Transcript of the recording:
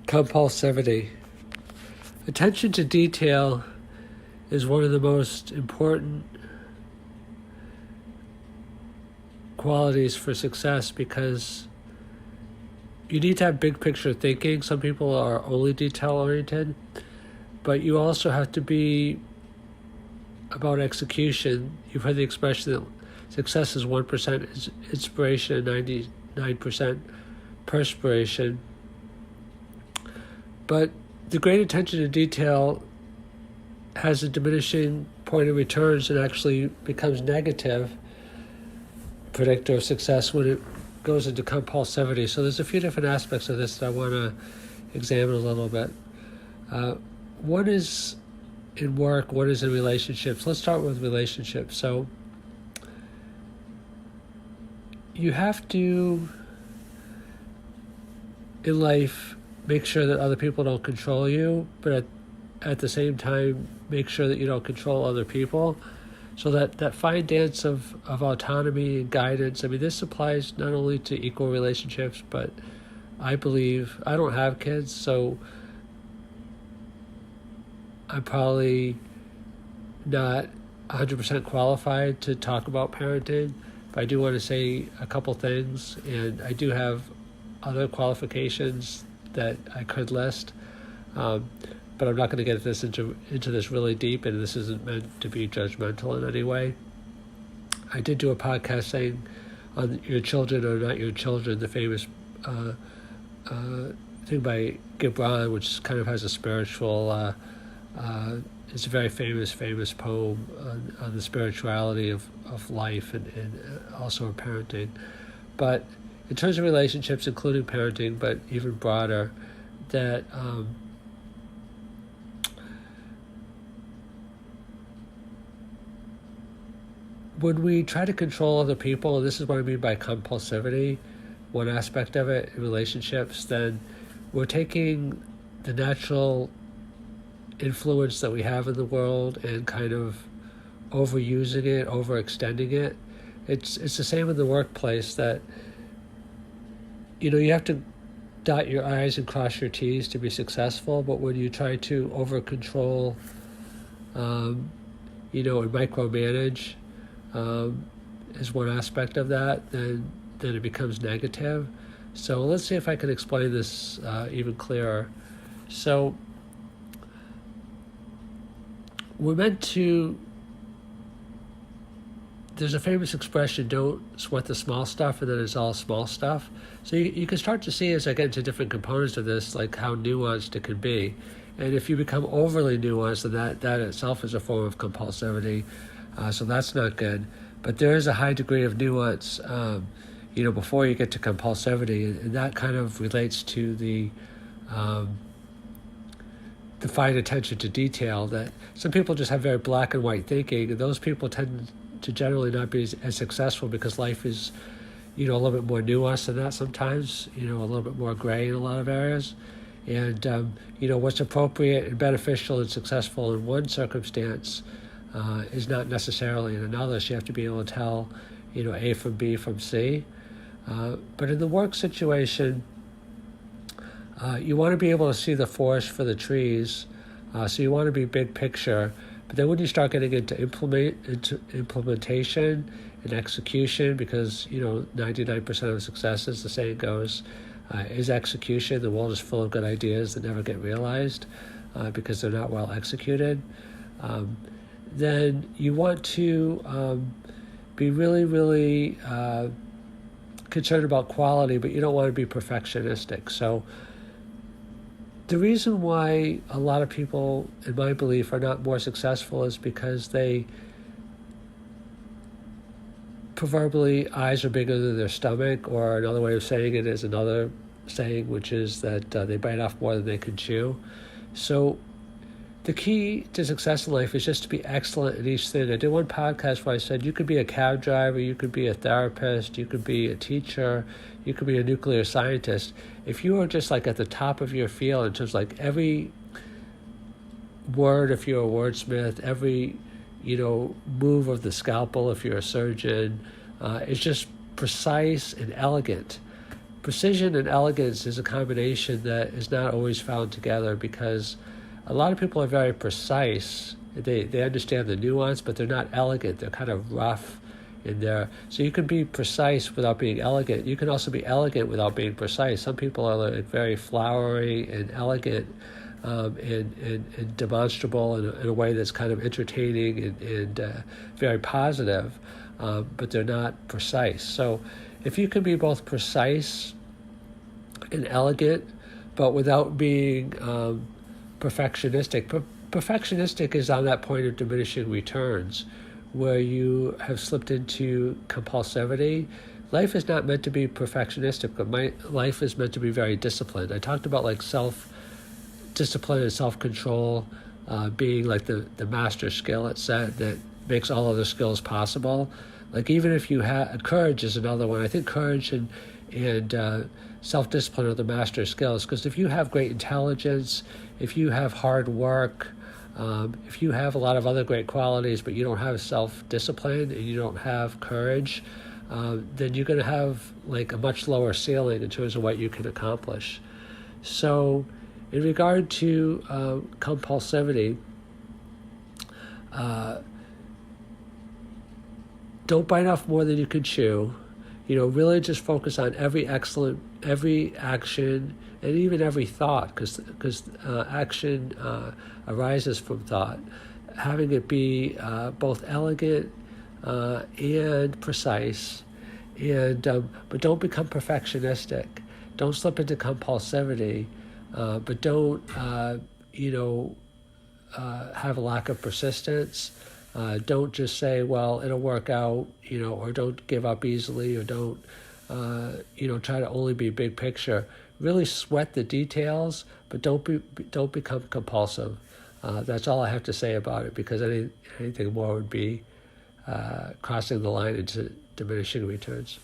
Compulsivity. Attention to detail is one of the most important qualities for success because you need to have big picture thinking. Some people are only detail oriented, but you also have to be about execution. You've heard the expression that success is 1% inspiration and 99% perspiration. But the great attention to detail has a diminishing point of returns and actually becomes negative predictor of success when it goes into compulsivity. So there's a few different aspects of this that I want to examine a little bit. One is in work, one is in relationships. Let's start with relationships. So you have to, in life, make sure that other people don't control you, but at the same time, make sure that you don't control other people. So that fine dance of autonomy and guidance, I mean, this applies not only to equal relationships, but I believe, I don't have kids, so I'm probably not 100% qualified to talk about parenting, but I do want to say a couple things, and I do have other qualifications that I could list, but I'm not going to get this into this really deep, and this isn't meant to be judgmental in any way. I did do a podcast saying on your children are not your children, the famous thing by Gibran, which kind of has a spiritual, it's a very famous poem on the spirituality of life and also of parenting. But in terms of relationships, including parenting, but even broader, that when we try to control other people, and this is what I mean by compulsivity, one aspect of it in relationships, then we're taking the natural influence that we have in the world and kind of overusing it, overextending it. It's the same in the workplace that, you have to dot your I's and cross your T's to be successful, but when you try to over-control, and micromanage, is one aspect of that, then it becomes negative. So let's see if I can explain this even clearer. So we're meant to, there's a famous expression, don't sweat the small stuff, and then it's all small stuff. So you can start to see as I get into different components of this, like how nuanced it can be. And if you become overly nuanced, then that itself is a form of compulsivity. So that's not good. But there is a high degree of nuance, before you get to compulsivity, and that kind of relates to the fine attention to detail. That some people just have very black and white thinking, and those people tend to generally not be as successful because life is, a little bit more nuanced than that sometimes. A little bit more gray in a lot of areas. And what's appropriate and beneficial and successful in one circumstance is not necessarily in another. So you have to be able to tell, A from B from C. But in the work situation, you want to be able to see the forest for the trees. So you want to be big picture. But then when you start getting into implementation and execution, because 99% of successes, the saying goes, is execution. The world is full of good ideas that never get realized because they're not well executed. Then you want to be really, really concerned about quality, but you don't want to be perfectionistic. So the reason why a lot of people, in my belief, are not more successful is because they proverbially eyes are bigger than their stomach, or another way of saying it is another saying, which is that they bite off more than they can chew. So the key to success in life is just to be excellent at each thing. I did one podcast where I said you could be a cab driver, you could be a therapist, you could be a teacher, you could be a nuclear scientist. If you are just like at the top of your field in terms of like every word, if you're a wordsmith, every move of the scalpel if you're a surgeon, is just precise and elegant, precision and elegance is a combination that is not always found together, because a lot of people are very precise. They understand the nuance, but they're not elegant. They're kind of rough in there. So you can be precise without being elegant. You can also be elegant without being precise. Some people are like very flowery and elegant, and demonstrable in a way that's kind of entertaining and very positive, but they're not precise. So if you can be both precise and elegant, but without being perfectionistic. Perfectionistic is on that point of diminishing returns, where you have slipped into compulsivity. Life is not meant to be perfectionistic, but my life is meant to be very disciplined. I talked about like self-discipline and self-control being like the master skill, it said, that makes all other skills possible. Like even if you have, courage is another one. I think courage and self-discipline are the master skills, because if you have great intelligence, if you have hard work, if you have a lot of other great qualities, but you don't have self-discipline and you don't have courage, then you're going to have like a much lower ceiling in terms of what you can accomplish. So in regard to compulsivity, don't bite off more than you can chew. Really just focus on every action, and even every thought, because action arises from thought. Having it be both elegant and precise, and but don't become perfectionistic. Don't slip into compulsivity, but don't have a lack of persistence. Don't just say, well, it'll work out, or don't give up easily, or don't, try to only be big picture. Really sweat the details, but don't become compulsive. That's all I have to say about it, because anything more would be crossing the line into diminishing returns.